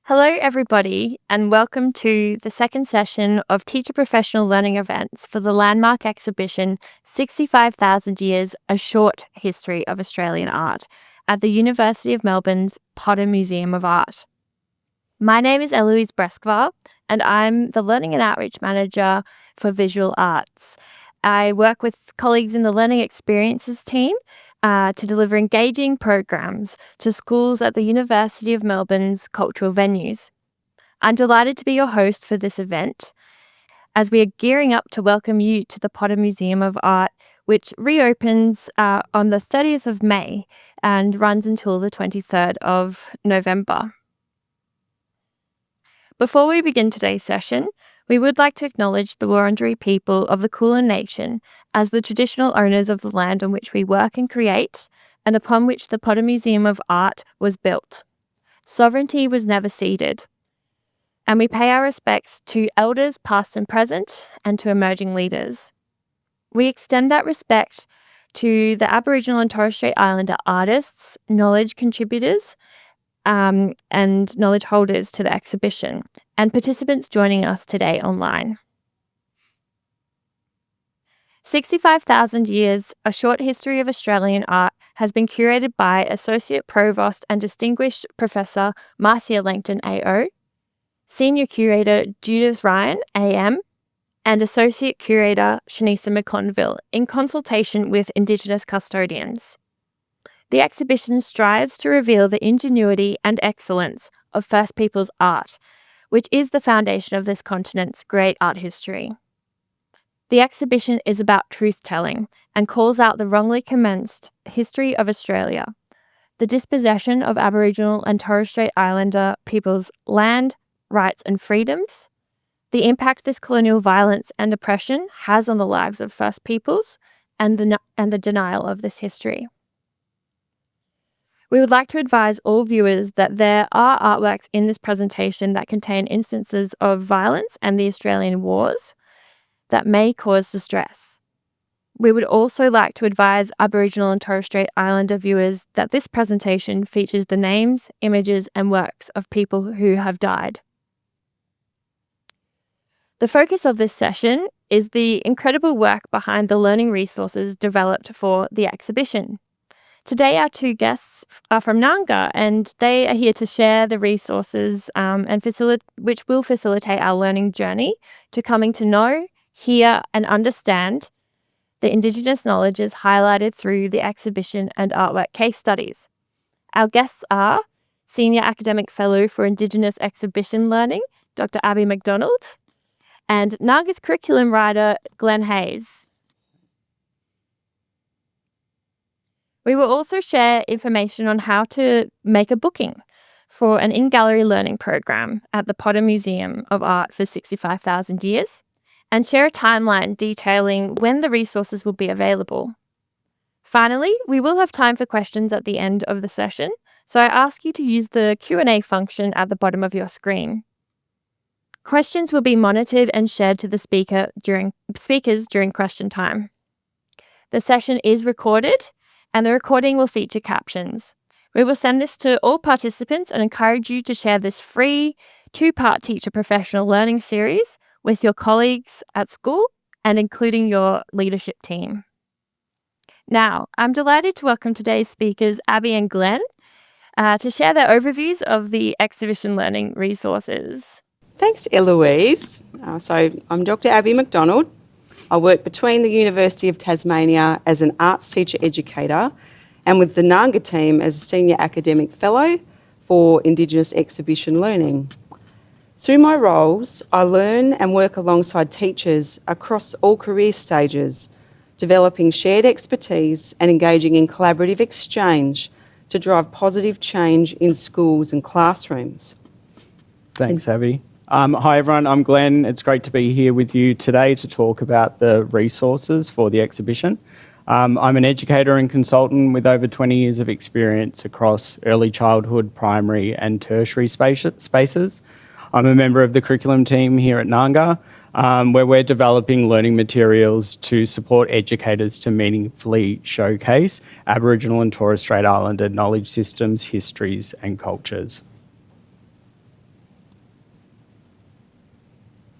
Hello, everybody, and welcome to the second session of Teacher Professional Learning Events for the landmark exhibition 65,000 Years, A Short History of Australian Art at the University of Melbourne's Potter Museum of Art. My name is Eloise Breskvar, and I'm the Learning and Outreach Manager for Visual Arts. I work with colleagues in the Learning Experiences team to deliver engaging programs to schools at the University of Melbourne's cultural venues. I'm delighted to be your host for this event as we are gearing up to welcome you to the Potter Museum of Art, which reopens on the 30th of May and runs until the 23rd of November. Before we begin today's session, we would like to acknowledge the Wurundjeri people of the Kulin Nation as the traditional owners of the land on which we work and create, and upon which the Potter Museum of Art was built. Sovereignty was never ceded, and we pay our respects to elders past and present and to emerging leaders. We extend that respect to the Aboriginal and Torres Strait Islander artists, knowledge contributors, and knowledge holders to the exhibition, and participants joining us today online. 65,000 Years, A Short History of Australian Art has been curated by Associate Provost and Distinguished Professor Marcia Langton AO, Senior Curator Judith Ryan AM, and Associate Curator Shanisa McConville in consultation with Indigenous custodians. The exhibition strives to reveal the ingenuity and excellence of First Peoples art, which is the foundation of this continent's great art history. The exhibition is about truth-telling and calls out the wrongly commenced history of Australia, the dispossession of Aboriginal and Torres Strait Islander people's land, rights and freedoms, the impact this colonial violence and oppression has on the lives of First Peoples, and the denial of this history. We would like to advise all viewers that there are artworks in this presentation that contain instances of violence and the Australian wars that may cause distress. We would also like to advise Aboriginal and Torres Strait Islander viewers that this presentation features the names, images, and works of people who have died. The focus of this session is the incredible work behind the learning resources developed for the exhibition. Today, our two guests are from Ngarrngga, and they are here to share the resources which will facilitate our learning journey to coming to know, hear, and understand the Indigenous knowledges highlighted through the exhibition and artwork case studies. Our guests are Senior Academic Fellow for Indigenous Exhibition Learning, Dr. Abby McDonald, and Ngarrngga's curriculum writer, Glenn Hayes. We will also share information on how to make a booking for an in-gallery learning program at the Potter Museum of Art for 65,000 Years, and share a timeline detailing when the resources will be available. Finally, we will have time for questions at the end of the session, so I ask you to use the Q&A function at the bottom of your screen. Questions will be monitored and shared to the speakers during question time. The session is recorded, and the recording will feature captions. We will send this to all participants and encourage you to share this free 2-part teacher professional learning series with your colleagues at school and including your leadership team. Now, I'm delighted to welcome today's speakers, Abby and Glenn, to share their overviews of the exhibition learning resources. Thanks, Eloise. So I'm Dr. Abby McDonald. I work between the University of Tasmania as an arts teacher educator and with the Ngarrngga team as a Senior Academic Fellow for Indigenous Exhibition Learning. Through my roles, I learn and work alongside teachers across all career stages, developing shared expertise and engaging in collaborative exchange to drive positive change in schools and classrooms. Thanks, Abby. Hi, everyone. I'm Glenn. It's great to be here with you today to talk about the resources for the exhibition. I'm an educator and consultant with over 20 years of experience across early childhood, primary and tertiary spaces. I'm a member of the curriculum team here at Ngarrngga, where we're developing learning materials to support educators to meaningfully showcase Aboriginal and Torres Strait Islander knowledge systems, histories and cultures.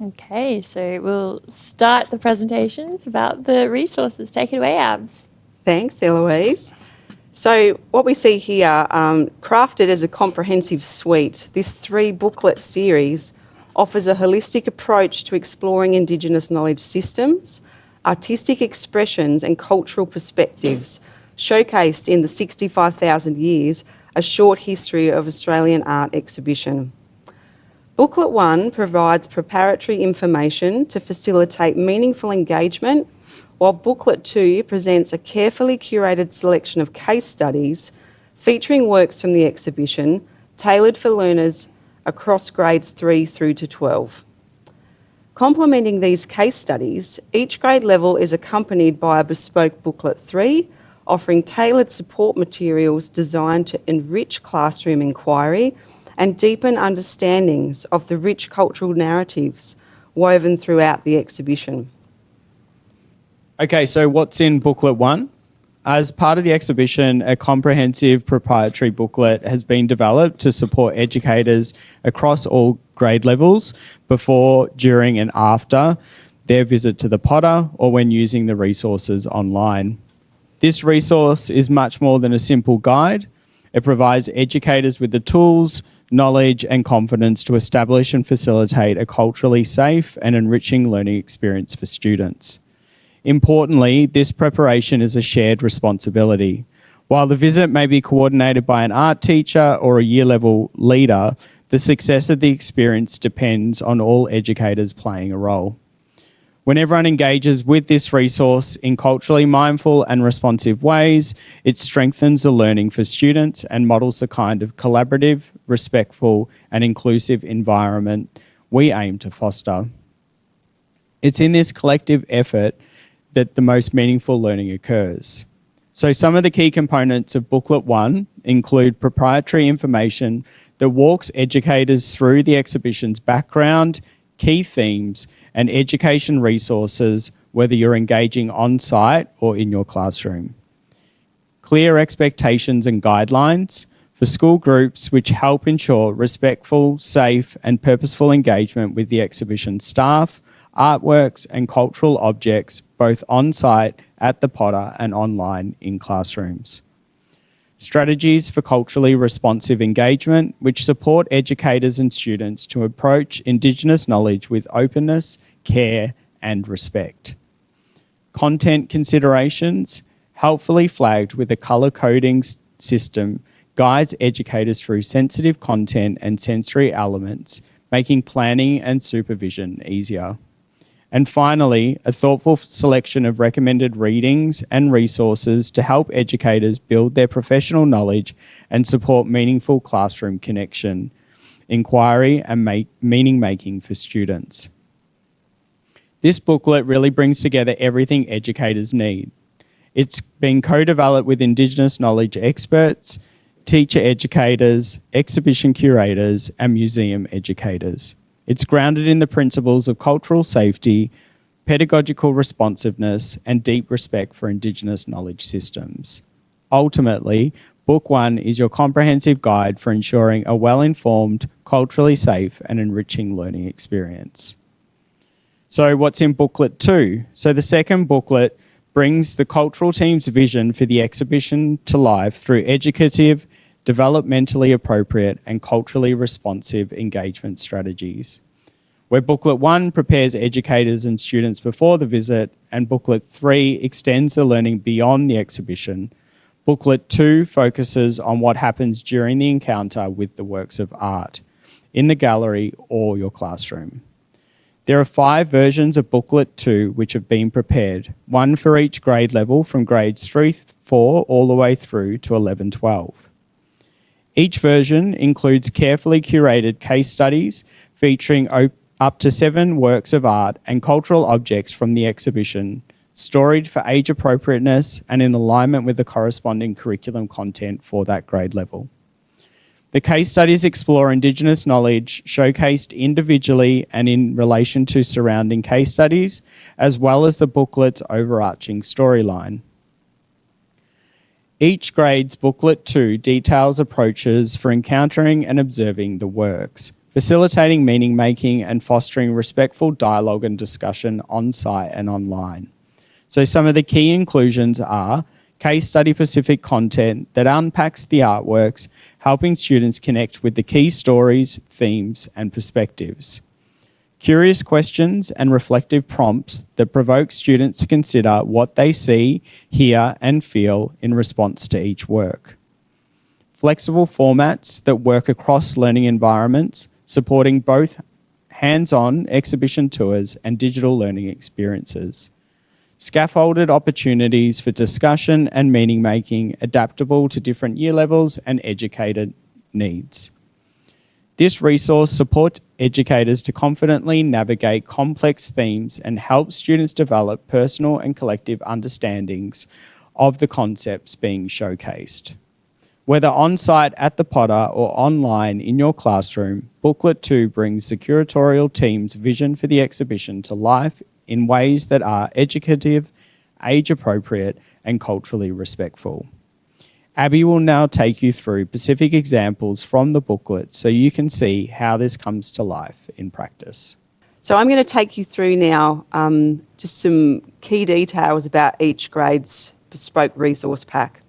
Okay, so we'll start the presentations about the resources. Take it away, Abs. Thanks, Eloise. So what we see here, crafted as a comprehensive suite, this 3-booklet series offers a holistic approach to exploring Indigenous knowledge systems, artistic expressions and cultural perspectives, showcased in the 65,000 Years, A Short History of Australian Art exhibition. Booklet 1 provides preparatory information to facilitate meaningful engagement, while Booklet 2 presents a carefully curated selection of case studies featuring works from the exhibition tailored for learners across grades 3 through to 12. Complementing these case studies, each grade level is accompanied by a bespoke Booklet 3, offering tailored support materials designed to enrich classroom inquiry and deepen understandings of the rich cultural narratives woven throughout the exhibition. Okay, so what's in Booklet 1? As part of the exhibition, a comprehensive proprietary booklet has been developed to support educators across all grade levels before, during and after their visit to the Potter or when using the resources online. This resource is much more than a simple guide. It provides educators with the tools, knowledge and confidence to establish and facilitate a culturally safe and enriching learning experience for students. Importantly, this preparation is a shared responsibility. While the visit may be coordinated by an art teacher or a year level leader, the success of the experience depends on all educators playing a role. When everyone engages with this resource in culturally mindful and responsive ways, it strengthens the learning for students and models the kind of collaborative, respectful and inclusive environment we aim to foster. It's in this collective effort that the most meaningful learning occurs. So some of the key components of Booklet 1 include proprietary information that walks educators through the exhibition's background, key themes, and education resources, whether you're engaging on-site or in your classroom. Clear expectations and guidelines for school groups which help ensure respectful, safe, and purposeful engagement with the exhibition staff, artworks, and cultural objects, both on-site at the Potter and online in classrooms. Strategies for culturally responsive engagement, which support educators and students to approach Indigenous knowledge with openness, care, and respect. Content considerations, helpfully flagged with a colour coding system, guides educators through sensitive content and sensory elements, making planning and supervision easier. And finally, a thoughtful selection of recommended readings and resources to help educators build their professional knowledge and support meaningful classroom connection, inquiry and meaning making for students. This booklet really brings together everything educators need. It's been co-developed with Indigenous knowledge experts, teacher educators, exhibition curators and museum educators. It's grounded in the principles of cultural safety, pedagogical responsiveness, and deep respect for Indigenous knowledge systems. Ultimately, Book 1 is your comprehensive guide for ensuring a well-informed, culturally safe, and enriching learning experience. So what's in Booklet 2? So the second booklet brings the cultural team's vision for the exhibition to life through educative, developmentally appropriate and culturally responsive engagement strategies. Where Booklet 1 prepares educators and students before the visit and Booklet 3 extends the learning beyond the exhibition, Booklet 2 focuses on what happens during the encounter with the works of art in the gallery or your classroom. There are 5 versions of Booklet 2 which have been prepared, one for each grade level from grades 3-4 all the way through to 11-12. Each version includes carefully curated case studies featuring up to 7 works of art and cultural objects from the exhibition, storied for age appropriateness and in alignment with the corresponding curriculum content for that grade level. The case studies explore Indigenous knowledge showcased individually and in relation to surrounding case studies, as well as the booklet's overarching storyline. Each grade's Booklet 2 details approaches for encountering and observing the works, facilitating meaning making and fostering respectful dialogue and discussion on-site and online. So some of the key inclusions are case study specific content that unpacks the artworks, helping students connect with the key stories, themes and perspectives. Curious questions and reflective prompts that provoke students to consider what they see, hear and feel in response to each work. Flexible formats that work across learning environments, supporting both hands-on exhibition tours and digital learning experiences. Scaffolded opportunities for discussion and meaning making, adaptable to different year levels and educator needs. This resource supports educators to confidently navigate complex themes and help students develop personal and collective understandings of the concepts being showcased. Whether on-site at the Potter or online in your classroom, Booklet 2 brings the curatorial team's vision for the exhibition to life in ways that are educative, age-appropriate and culturally respectful. Abby will now take you through specific examples from the booklet so you can see how this comes to life in practice. So I'm going to take you through now just some key details about each grade's bespoke resource pack.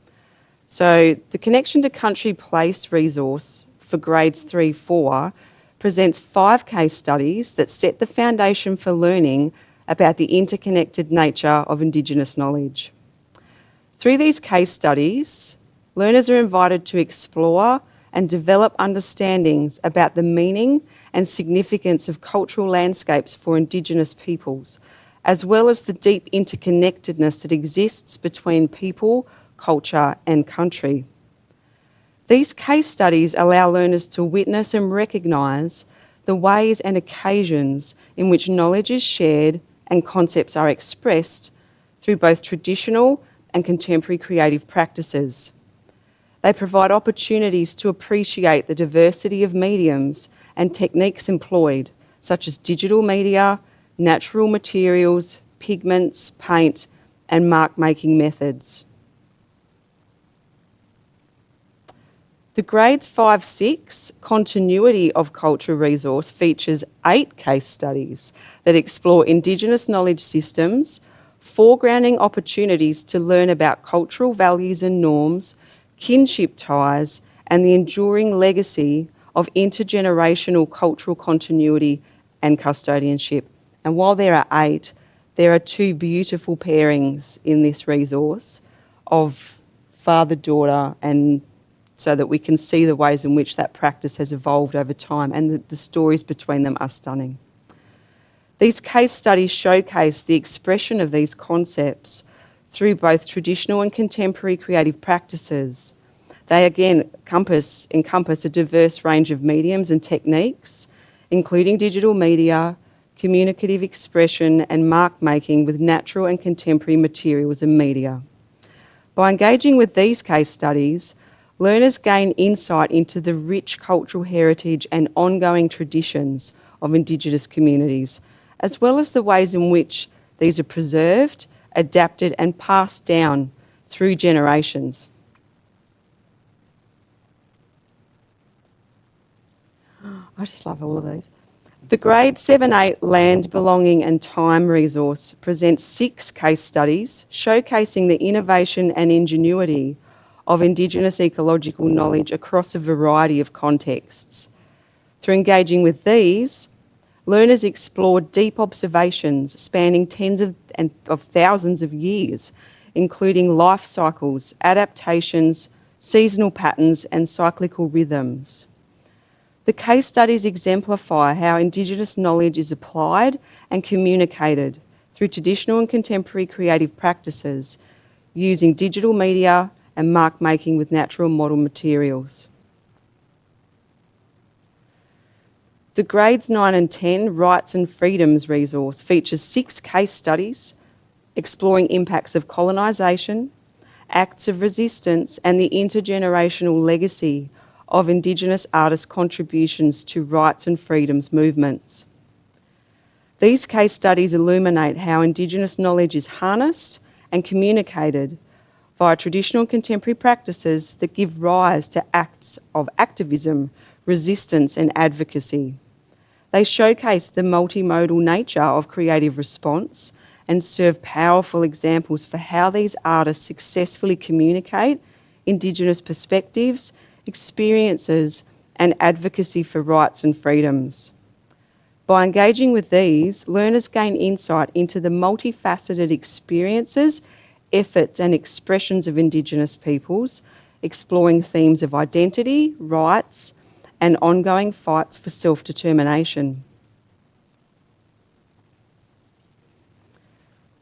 So the Connection to Country Place resource for grades 3-4 presents 5 case studies that set the foundation for learning about the interconnected nature of Indigenous knowledge. Through these case studies, learners are invited to explore and develop understandings about the meaning and significance of cultural landscapes for Indigenous peoples, as well as the deep interconnectedness that exists between people, culture and country. These case studies allow learners to witness and recognise the ways and occasions in which knowledge is shared and concepts are expressed through both traditional and contemporary creative practices. They provide opportunities to appreciate the diversity of mediums and techniques employed, such as digital media, natural materials, pigments, paint and mark-making methods. The grades 5-6 Continuity of Culture resource features 8 case studies that explore Indigenous knowledge systems, foregrounding opportunities to learn about cultural values and norms, kinship ties, and the enduring legacy of intergenerational cultural continuity and custodianship. And while there are 8, there are 2 beautiful pairings in this resource of father-daughter, and so that we can see the ways in which that practice has evolved over time, and the stories between them are stunning. These case studies showcase the expression of these concepts through both traditional and contemporary creative practices. They again encompass a diverse range of mediums and techniques, including digital media, communicative expression and mark making with natural and contemporary materials and media. By engaging with these case studies, learners gain insight into the rich cultural heritage and ongoing traditions of Indigenous communities, as well as the ways in which these are preserved, adapted and passed down through generations. I just love all of these. The grade 7-8 Land, Belonging and Time resource presents 6 case studies showcasing the innovation and ingenuity of Indigenous ecological knowledge across a variety of contexts. Through engaging with these, learners explore deep observations spanning tens of thousands of years, including life cycles, adaptations, seasonal patterns and cyclical rhythms. The case studies exemplify how Indigenous knowledge is applied and communicated through traditional and contemporary creative practices using digital media and mark making with natural model materials. The grades 9 and 10 Rights and Freedoms resource features 6 case studies exploring impacts of colonisation, acts of resistance and the intergenerational legacy of Indigenous artists' contributions to rights and freedoms movements. These case studies illuminate how Indigenous knowledge is harnessed and communicated via traditional and contemporary practices that give rise to acts of activism, resistance and advocacy. They showcase the multimodal nature of creative response and serve powerful examples for how these artists successfully communicate Indigenous perspectives, experiences, and advocacy for rights and freedoms. By engaging with these, learners gain insight into the multifaceted experiences, efforts, and expressions of Indigenous peoples, exploring themes of identity, rights, and ongoing fights for self-determination.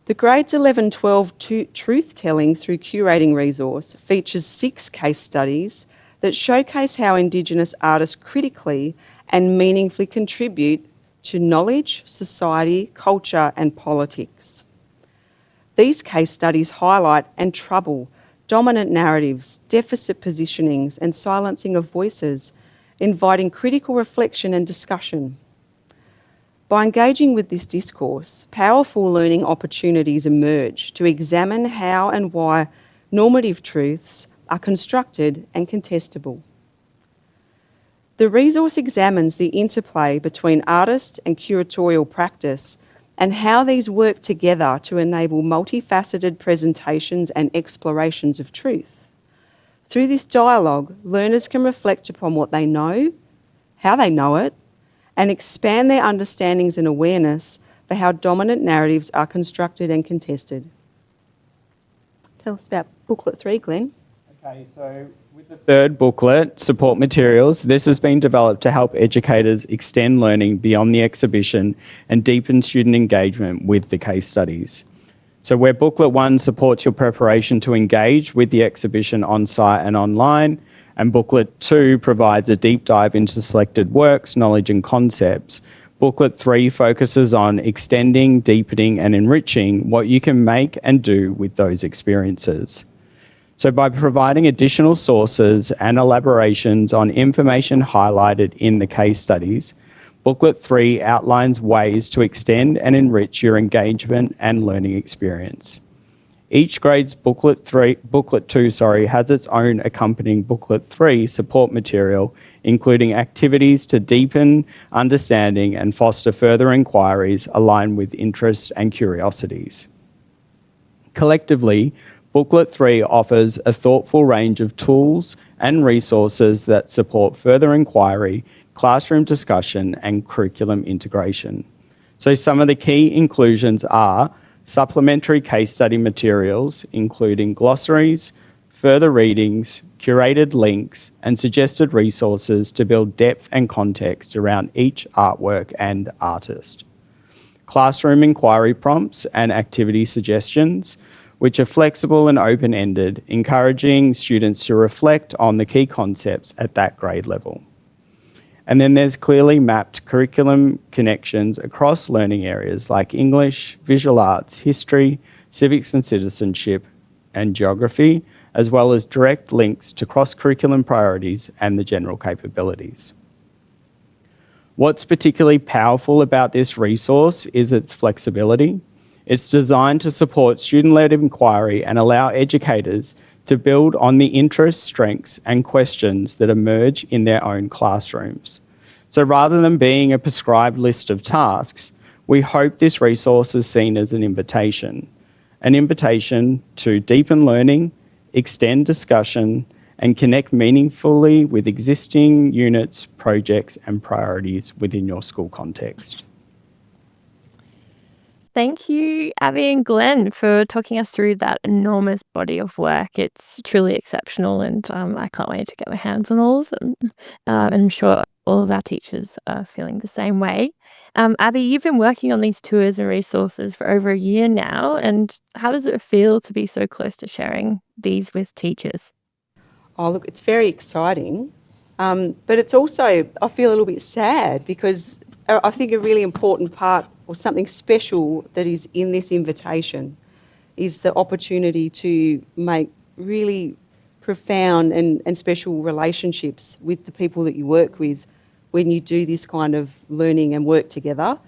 The Grades 11-12 Truth Telling Through Curating resource features 6 case studies that showcase how Indigenous artists critically and meaningfully contribute to knowledge, society, culture, and politics. These case studies highlight and trouble dominant narratives, deficit positionings, and silencing of voices, inviting critical reflection and discussion. By engaging with this discourse, powerful learning opportunities emerge to examine how and why normative truths are constructed and contestable. The resource examines the interplay between artist and curatorial practice and how these work together to enable multifaceted presentations and explorations of truth. Through this dialogue, learners can reflect upon what they know, how they know it, and expand their understandings and awareness for how dominant narratives are constructed and contested. Tell us about booklet 3, Glenn. Okay, so with the third booklet, Support Materials, this has been developed to help educators extend learning beyond the exhibition and deepen student engagement with the case studies. So where booklet 1 supports your preparation to engage with the exhibition on-site and online, and booklet 2 provides a deep dive into selected works, knowledge and concepts, booklet 3 focuses on extending, deepening and enriching what you can make and do with those experiences. So by providing additional sources and elaborations on information highlighted in the case studies, booklet 3 outlines ways to extend and enrich your engagement and learning experience. Each grade's booklet 2 has its own accompanying booklet 3 support material, including activities to deepen understanding and foster further inquiries aligned with interests and curiosities. Collectively, booklet 3 offers a thoughtful range of tools and resources that support further inquiry, classroom discussion, and curriculum integration. So some of the key inclusions are supplementary case study materials, including glossaries, further readings, curated links, and suggested resources to build depth and context around each artwork and artist. Classroom inquiry prompts and activity suggestions, which are flexible and open-ended, encouraging students to reflect on the key concepts at that grade level. And then there's clearly mapped curriculum connections across learning areas like English, visual arts, history, civics and citizenship, and geography, as well as direct links to cross-curriculum priorities and the general capabilities. What's particularly powerful about this resource is its flexibility. It's designed to support student-led inquiry and allow educators to build on the interests, strengths, and questions that emerge in their own classrooms. So rather than being a prescribed list of tasks, we hope this resource is seen as an invitation to deepen learning, extend discussion, and connect meaningfully with existing units, projects, and priorities within your school context. Thank you, Abby and Glenn, for talking us through that enormous body of work. It's truly exceptional, and I can't wait to get my hands on all of them. And I'm sure all of our teachers are feeling the same way. Abby, you've been working on these tours and resources for over a year now, and how does it feel to be so close to sharing these with teachers? Oh, look, it's very exciting, but it's also, I feel a little bit sad because I think a really important part or something special that is in this invitation is the opportunity to make really profound and special relationships with the people that you work with when you do this kind of learning and work together.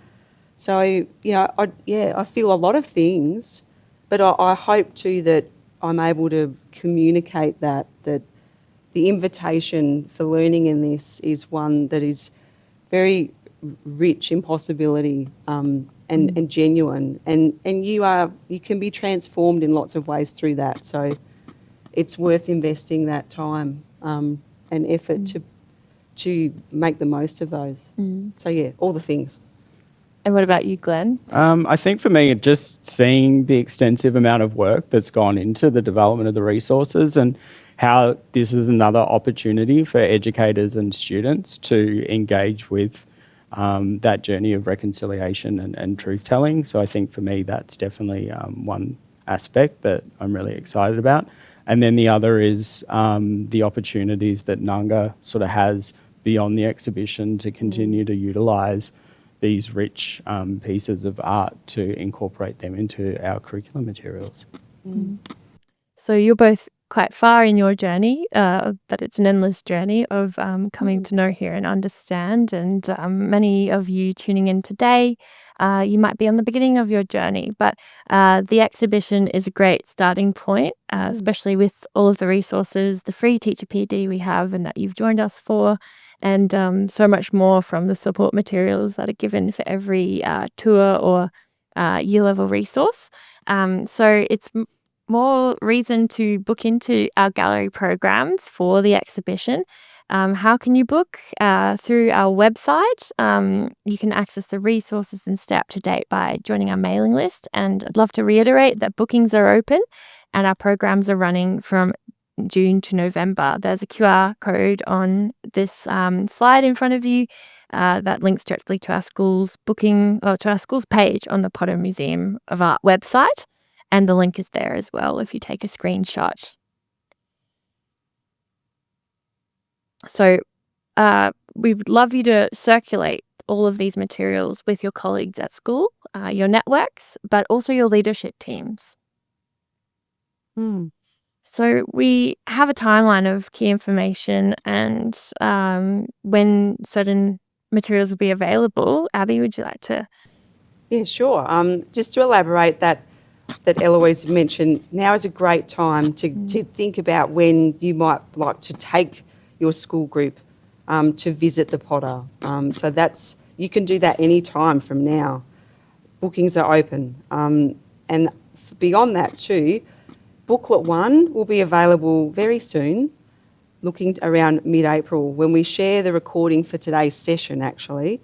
So, I feel a lot of things, but I hope too that I'm able to communicate that the invitation for learning in this is one that is very rich in possibility and genuine, and you can be transformed in lots of ways through that. So it's worth investing that time and effort to make the most of those. So yeah, all the things. And what about you, Glenn? I think for me, just seeing the extensive amount of work that's gone into the development of the resources and how this is another opportunity for educators and students to engage with that journey of reconciliation and truth-telling. So I think for me, that's definitely one aspect that I'm really excited about. And then the other is the opportunities that Ngarrngga sort of has beyond the exhibition to continue to utilise these rich pieces of art to incorporate them into our curriculum materials. So you're both quite far in your journey, but it's an endless journey of coming to know, hear and understand. And many of you tuning in today, you might be on the beginning of your journey, but the exhibition is a great starting point, especially with all of the resources, the free Teacher PD we have and that you've joined us for, and so much more from the support materials that are given for every tour or year level resource. So it's more reason to book into our gallery programs for the exhibition. How can you book? Through our website. You can access the resources and stay up to date by joining our mailing list. And I'd love to reiterate that bookings are open and our programs are running from June to November. There's a QR code on this slide in front of you that links directly to our school's booking or to our school's page on the Potter Museum of Art website. And the link is there as well if you take a screenshot. So we would love you to circulate all of these materials with your colleagues at school, your networks, but also your leadership teams. So we have a timeline of key information and when certain materials will be available. Abby, would you like to? Yeah, sure. Just to elaborate that Eloise mentioned, now is a great time to think about when you might like to take your school group to visit the Potter. So you can do that any time from now. Bookings are open. And beyond that too, Booklet 1 will be available very soon, looking around mid-April, when we share the recording for today's session, actually.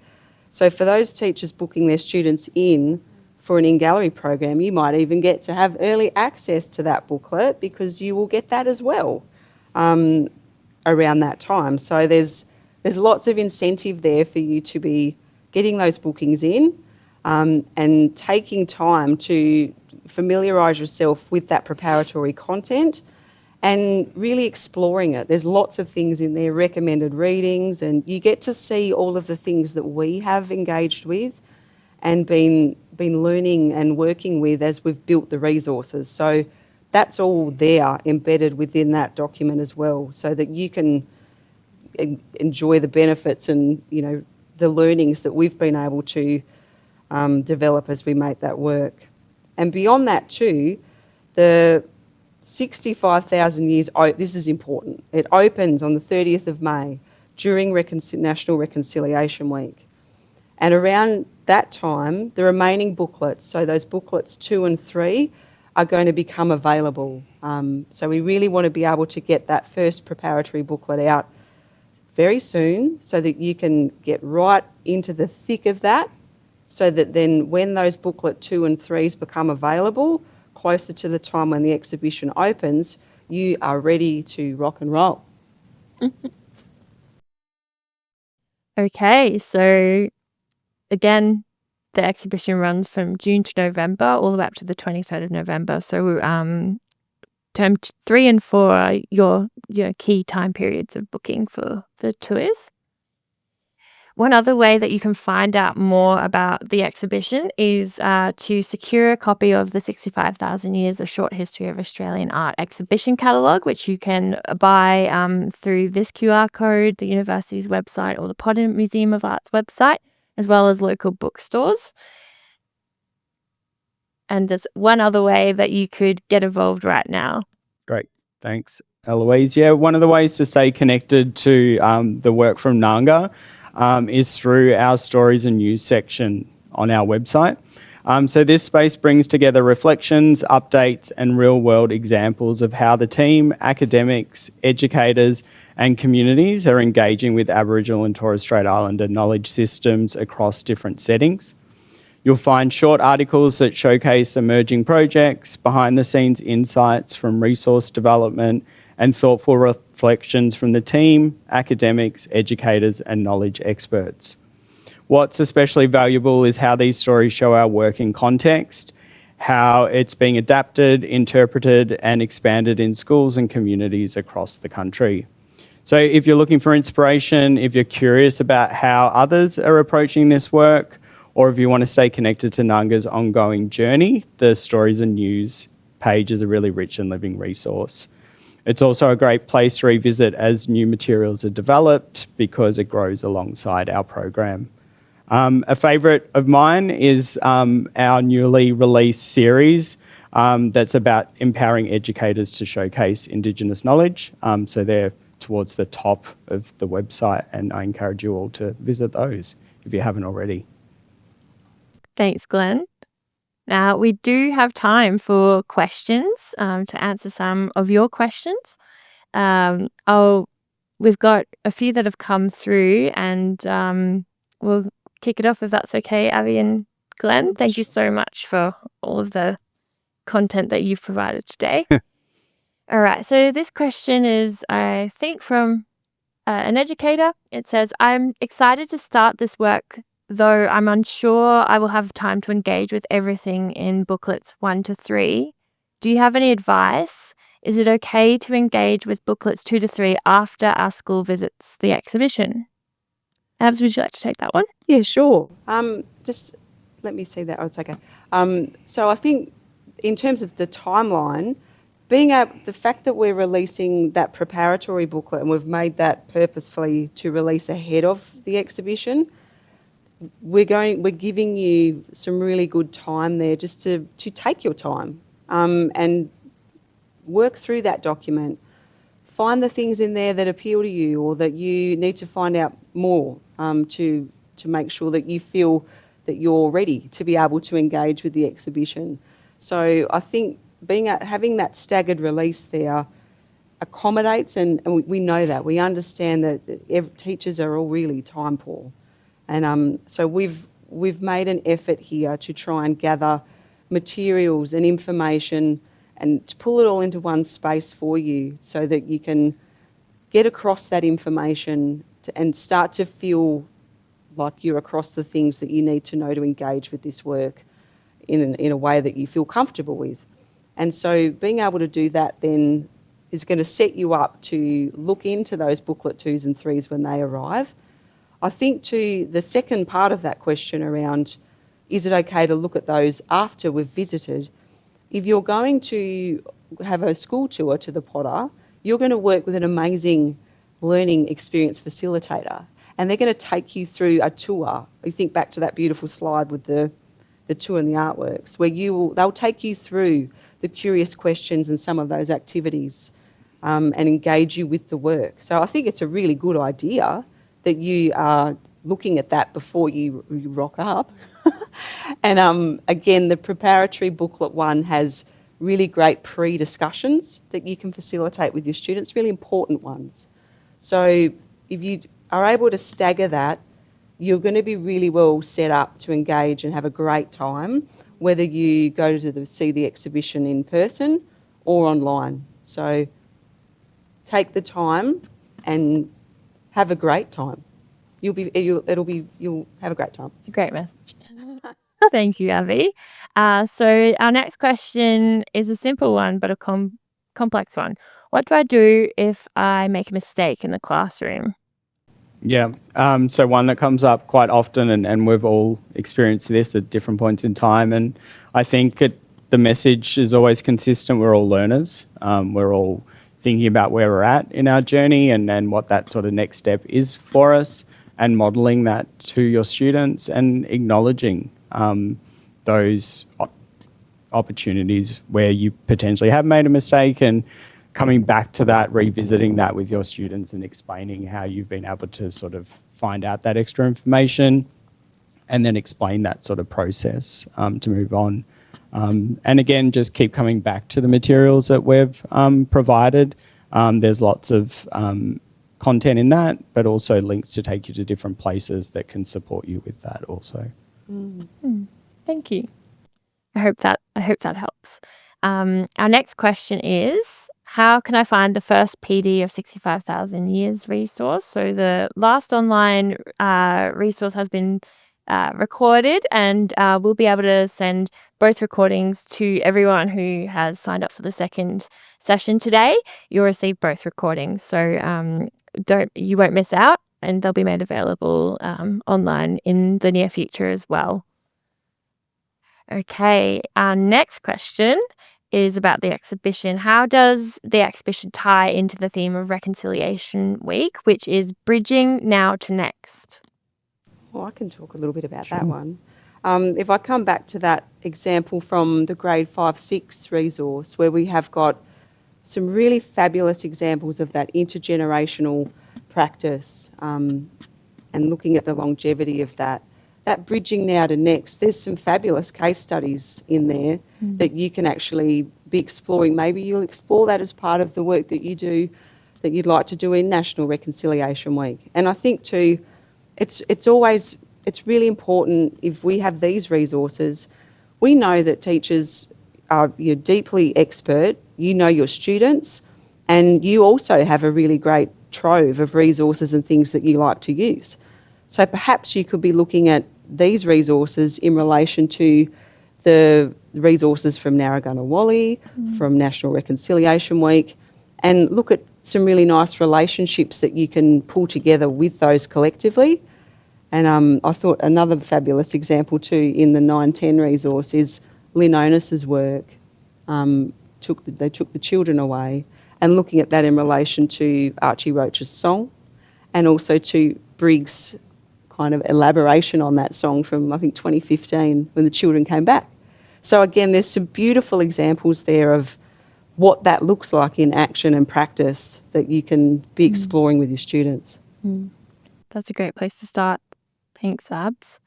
So for those teachers booking their students in for an in-gallery program, you might even get to have early access to that booklet because you will get that as well around that time. So there's lots of incentive there for you to be getting those bookings in and taking time to familiarise yourself with that preparatory content and really exploring it. There's lots of things in there, recommended readings, and you get to see all of the things that we have engaged with and been learning and working with as we've built the resources. So that's all there embedded within that document as well, so that you can enjoy the benefits and the learnings that we've been able to develop as we make that work. And beyond that too, the 65,000 years, this is important, it opens on the 30th of May during National Reconciliation Week. And around that time, the remaining booklets, so those booklets 2 and 3, are going to become available. So we really want to be able to get that first preparatory booklet out very soon so that you can get right into the thick of that, so that then when those booklet 2 and 3s become available, closer to the time when the exhibition opens, you are ready to rock and roll. Okay, so again, the exhibition runs from June to November, all the way up to the 23rd of November. So term 3 and 4 are your key time periods of booking for the tours. One other way that you can find out more about the exhibition is to secure a copy of the 65,000 Years of Short History of Australian Art exhibition catalogue, which you can buy through this QR code, the university's website, or the Potter Museum of Art's website, as well as local bookstores. And there's one other way that you could get involved right now. Great, thanks. Eloise. Yeah, one of the ways to stay connected to the work from Ngarrngga is through our stories and news section on our website. So this space brings together reflections, updates and real-world examples of how the team, academics, educators and communities are engaging with Aboriginal and Torres Strait Islander knowledge systems across different settings. You'll find short articles that showcase emerging projects, behind-the-scenes insights from resource development and thoughtful reflections from the team, academics, educators and knowledge experts. What's especially valuable is how these stories show our work in context, how it's being adapted, interpreted and expanded in schools and communities across the country. So if you're looking for inspiration, if you're curious about how others are approaching this work, or if you want to stay connected to Ngarrngga's ongoing journey, the Stories and News page is a really rich and living resource. It's also a great place to revisit as new materials are developed because it grows alongside our program. A favourite of mine is our newly released series that's about empowering educators to showcase Indigenous knowledge. So they're towards the top of the website and I encourage you all to visit those if you haven't already. Thanks, Glenn. Now, we do have time for questions to answer some of your questions. We've got a few that have come through and we'll kick it off if that's okay, Abby and Glenn. Thank you so much for all of the content that you've provided today. All right, so this question is, I think, from an educator. It says, I'm excited to start this work, though I'm unsure I will have time to engage with everything in booklets 1 to 3. Do you have any advice? Is it okay to engage with booklets 2 to 3 after our school visits the exhibition? Abs, would you like to take that one? Yeah, sure. Just let me see that. Oh, it's okay. So I think in terms of the timeline, the fact that we're releasing that preparatory booklet and we've made that purposefully to release ahead of the exhibition, we're giving you some really good time there just to take your time and work through that document. Find the things in there that appeal to you or that you need to find out more to make sure that you feel that you're ready to be able to engage with the exhibition. So I think having that staggered release there accommodates, and we know that. We understand that teachers are all really time poor. And so we've made an effort here to try and gather materials and information and to pull it all into one space for you so that you can get across that information and start to feel like you're across the things that you need to know to engage with this work in a way that you feel comfortable with. And so being able to do that then is going to set you up to look into those booklet 2s and 3s when they arrive. I think to the second part of that question around, is it okay to look at those after we've visited? If you're going to have a school tour to the Potter, you're going to work with an amazing learning experience facilitator, and they're going to take you through a tour. You think back to that beautiful slide with the tour and the artworks, where they'll take you through the curious questions and some of those activities and engage you with the work. So I think it's a really good idea that you are looking at that before you rock up. And again, the preparatory booklet 1 has really great pre-discussions that you can facilitate with your students, really important ones. So if you are able to stagger that, you're going to be really well set up to engage and have a great time, whether you go to see the exhibition in person or online. So take the time and have a great time. You'll have a great time. It's a great message. Thank you, Abby. So our next question is a simple one, but a complex one. What do I do if I make a mistake in the classroom? Yeah, so one that comes up quite often, and we've all experienced this at different points in time, and I think the message is always consistent. We're all learners. We're all thinking about where we're at in our journey and what that sort of next step is for us, and modelling that to your students and acknowledging those opportunities where you potentially have made a mistake and coming back to that, revisiting that with your students and explaining how you've been able to sort of find out that extra information and then explain that sort of process to move on. And again, just keep coming back to the materials that we've provided. There's lots of content in that, but also links to take you to different places that can support you with that also. Thank you. I hope that helps. Our next question is, how can I find the first PD of 65,000 years resource? So the last online resource has been recorded, and we'll be able to send both recordings to everyone who has signed up for the second session today. You'll receive both recordings, so you won't miss out, and they'll be made available online in the near future as well. Okay, our next question is about the exhibition. How does the exhibition tie into the theme of Reconciliation Week, which is bridging now to next? Well, I can talk a little bit about that one. If I come back to that example from the grade 5-6 resource, where we have got some really fabulous examples of that intergenerational practice and looking at the longevity of that bridging now to next, there's some fabulous case studies in there that you can actually be exploring. Maybe you'll explore that as part of the work that you do, that you'd like to do in National Reconciliation Week. And I think too, it's really important if we have these resources. We know that teachers you're deeply expert, you know your students, and you also have a really great trove of resources and things that you like to use. So perhaps you could be looking at these resources in relation to the resources from Ngarrngga, from National Reconciliation Week, and look at some really nice relationships that you can pull together with those collectively. And I thought another fabulous example too in the 9-10 resource is Lynn Onus's work. They took the children away, and looking at that in relation to Archie Roach's song and also to Briggs' kind of elaboration on that song from, I think, 2015 when the children came back. So again, there's some beautiful examples there of what that looks like in action and practice that you can be exploring with your students. That's a great place to start. Thanks, Abs.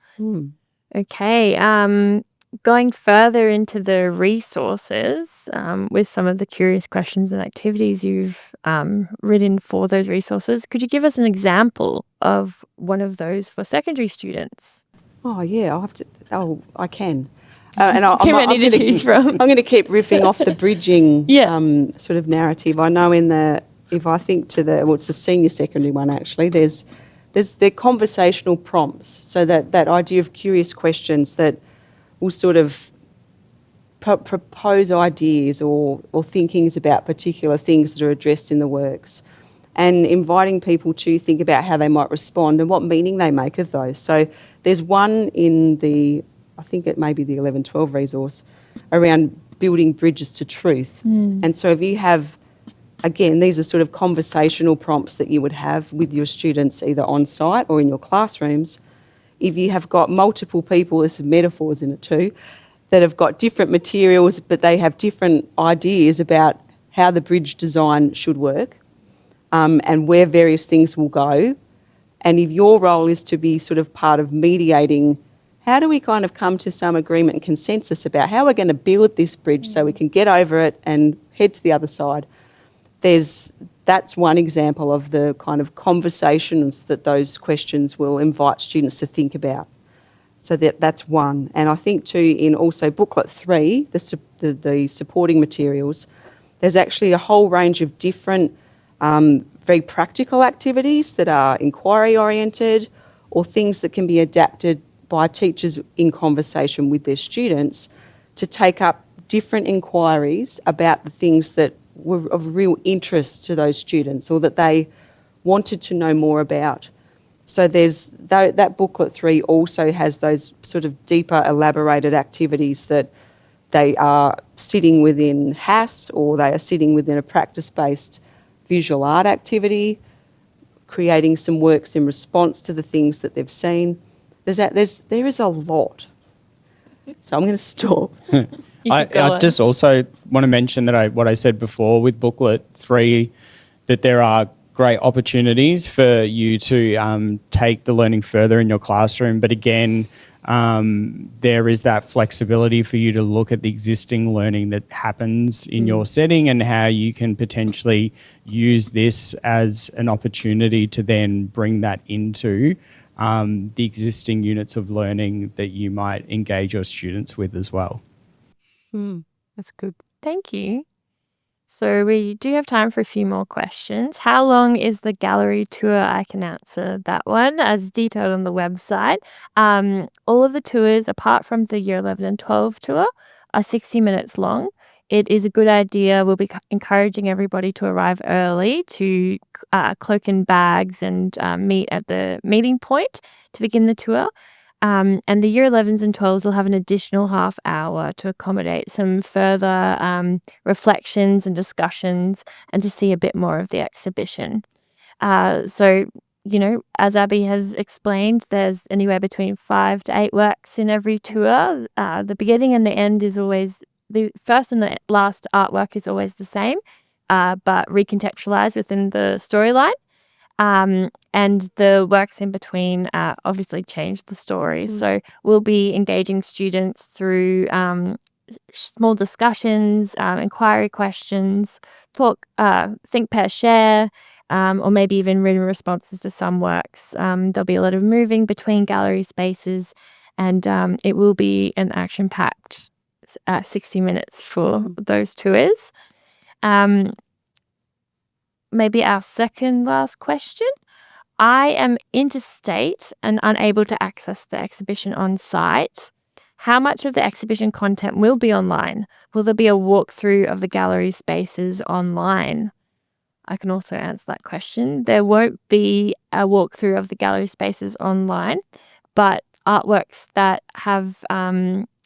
Okay, going further into the resources with some of the curious questions and activities you've written for those resources, could you give us an example of one of those for secondary students? Oh, yeah, I can. Too many to choose from. I'm going to keep riffing off the bridging sort of narrative. I know if I think to it's the senior secondary one actually, there's the conversational prompts. So that idea of curious questions that will sort of propose ideas or thinkings about particular things that are addressed in the works, and inviting people to think about how they might respond and what meaning they make of those. So there's one in I think it may be the 11-12 resource around building bridges to truth. And so if you have, again, these are sort of conversational prompts that you would have with your students either on site or in your classrooms. If you have got multiple people, there's some metaphors in it too, that have got different materials but they have different ideas about how the bridge design should work and where various things will go. And if your role is to be sort of part of mediating, how do we kind of come to some agreement and consensus about how we're going to build this bridge so we can get over it and head to the other side? That's one example of the kind of conversations that those questions will invite students to think about. So that's one. And I think too, in also booklet 3, the supporting materials, there's actually a whole range of different very practical activities that are inquiry oriented or things that can be adapted by teachers in conversation with their students to take up different inquiries about the things that were of real interest to those students or that they wanted to know more about. So that booklet 3 also has those sort of deeper elaborated activities that they are sitting within HAS or they are sitting within a practice-based visual art activity, creating some works in response to the things that they've seen. There is a lot. So I'm going to stop. I just also want to mention that what I said before with booklet 3, that there are great opportunities for you to take the learning further in your classroom. But again, there is that flexibility for you to look at the existing learning that happens in your setting and how you can potentially use this as an opportunity to then bring that into the existing units of learning that you might engage your students with as well. That's good. Thank you. So we do have time for a few more questions. How long is the gallery tour? I can answer that one as detailed on the website. All of the tours, apart from the year 11 and 12 tour, are 60 minutes long. It is a good idea. We'll be encouraging everybody to arrive early to cloak in bags and meet at the meeting point to begin the tour. And the year 11s and 12s will have an additional half hour to accommodate some further reflections and discussions and to see a bit more of the exhibition. So, as Abby has explained, there's anywhere between 5 to 8 works in every tour. The beginning and the end is always, the first and the last artwork is always the same, but recontextualized within the storyline. And the works in between obviously change the story. So we'll be engaging students through small discussions, inquiry questions, think, pair, share, or maybe even written responses to some works. There'll be a lot of moving between gallery spaces, and it will be an action-packed 60 minutes for those tours. Maybe our second last question. I am interstate and unable to access the exhibition on site. How much of the exhibition content will be online? Will there be a walkthrough of the gallery spaces online? I can also answer that question. There won't be a walkthrough of the gallery spaces online, but artworks that have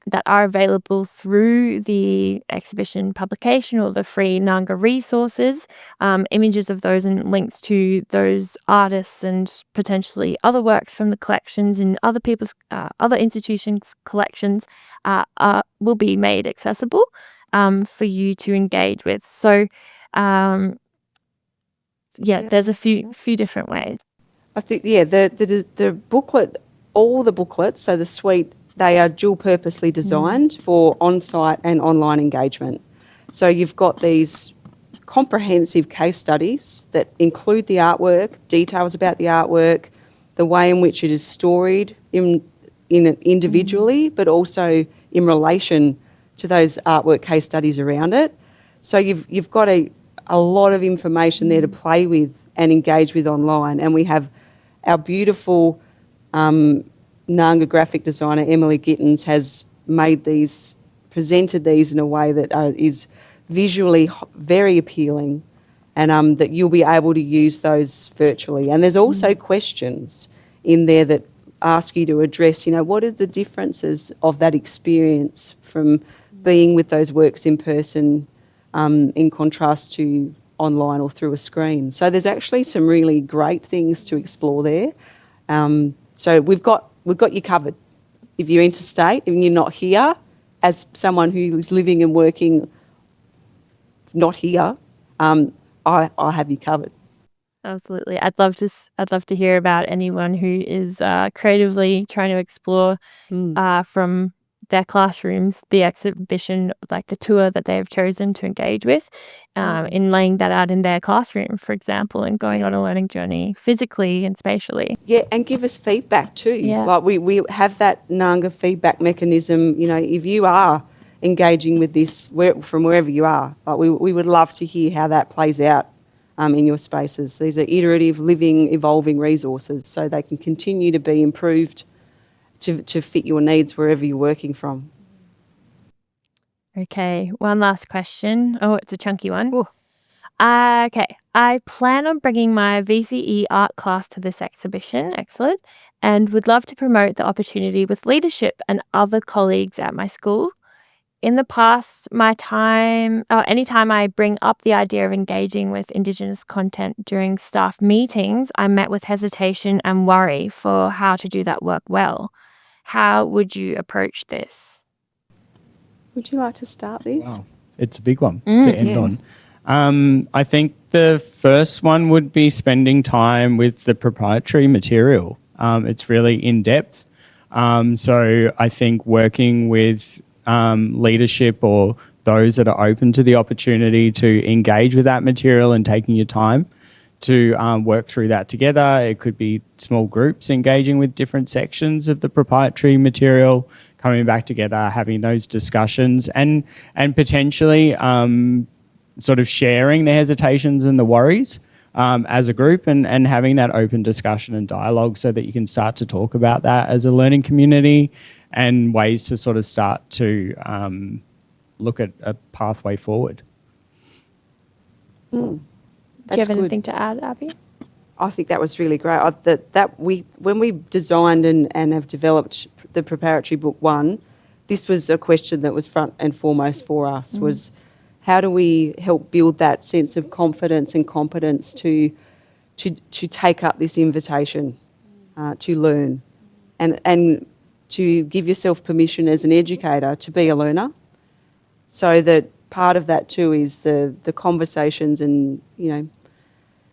that are available through the exhibition publication or the free Ngarrngga resources, images of those and links to those artists and potentially other works from the collections in other people's, other institutions' collections will be made accessible for you to engage with. So, there's a few different ways. I think, the booklet, all the booklets, so the suite, they are dual purposely designed for on-site and online engagement. So you've got these comprehensive case studies that include the artwork, details about the artwork, the way in which it is storied in individually, but also in relation to those artwork case studies around it. So you've got a lot of information there to play with and engage with online. And we have our beautiful Ngarrngga graphic designer, Emily Gittins, has presented these in a way that is visually very appealing, and that you'll be able to use those virtually. And there's also questions in there that ask you to address, what are the differences of that experience from being with those works in person in contrast to online or through a screen. So there's actually some really great things to explore there. So we've got you covered. If you're interstate and you're not here, as someone who is living and working not here, I have you covered. Absolutely. I'd love to hear about anyone who is creatively trying to explore from their classrooms the exhibition, like the tour that they've chosen to engage with, in laying that out in their classroom, for example, and going on a learning journey physically and spatially. Yeah, and give us feedback too. Yeah. Like we have that Ngarrngga feedback mechanism. If you are engaging with this from wherever you are, like we would love to hear how that plays out in your spaces. These are iterative, living, evolving resources, so they can continue to be improved to fit your needs wherever you're working from. Okay, one last question. Oh, it's a chunky one. Okay, I plan on bringing my VCE art class to this exhibition, excellent, and would love to promote the opportunity with leadership and other colleagues at my school. In the past, anytime I bring up the idea of engaging with Indigenous content during staff meetings, I'm met with hesitation and worry for how to do that work well. How would you approach this? Would you like to start this? Wow, it's a big one to end on. I think the first one would be spending time with the proprietary material. It's really in depth. So I think working with leadership or those that are open to the opportunity to engage with that material and taking your time to work through that together. It could be small groups engaging with different sections of the proprietary material, coming back together, having those discussions and potentially sort of sharing the hesitations and the worries as a group and having that open discussion and dialogue so that you can start to talk about that as a learning community and ways to sort of start to look at a pathway forward. Do you have anything to add, Abby? I think that was really great. When we designed and have developed the preparatory book 1, this was a question that was front and foremost for us, was how do we help build that sense of confidence and competence to take up this invitation to learn and to give yourself permission as an educator to be a learner. So that part of that too is the conversations and,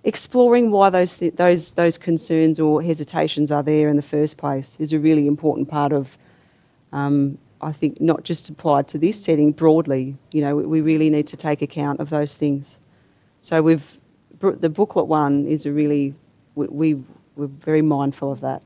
exploring why those concerns or hesitations are there in the first place is a really important part of, I think, not just applied to this setting broadly. We really need to take account of those things. So the booklet 1 is we're very mindful of that.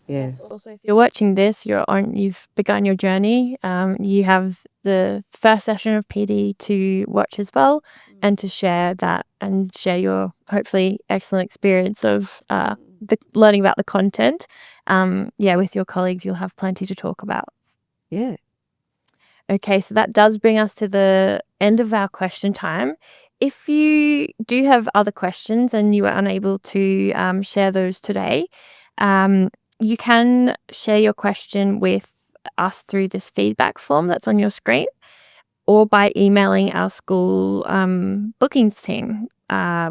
Yeah. Also, if you're watching this, you've begun your journey. You have the first session of PD to watch as well, and to share that and share your hopefully excellent experience of the learning about the content. With your colleagues, you'll have plenty to talk about. Yeah. Okay, so that does bring us to the end of our question time. If you do have other questions and you were unable to share those today, you can share your question with us through this feedback form that's on your screen, or by emailing our school bookings team,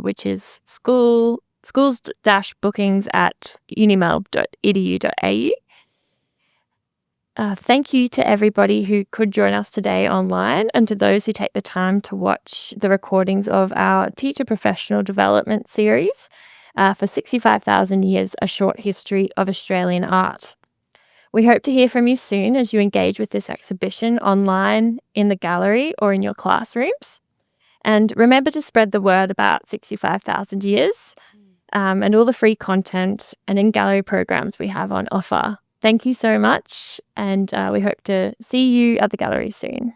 which is schools-bookings@unimel.edu.au. Thank you to everybody who could join us today online, and to those who take the time to watch the recordings of our Teacher Professional Development series for 65,000 Years, A Short History of Australian Art. We hope to hear from you soon as you engage with this exhibition online, in the gallery, or in your classrooms. And remember to spread the word about 65,000 Years and all the free content and in-gallery programs we have on offer. Thank you so much, and we hope to see you at the gallery soon.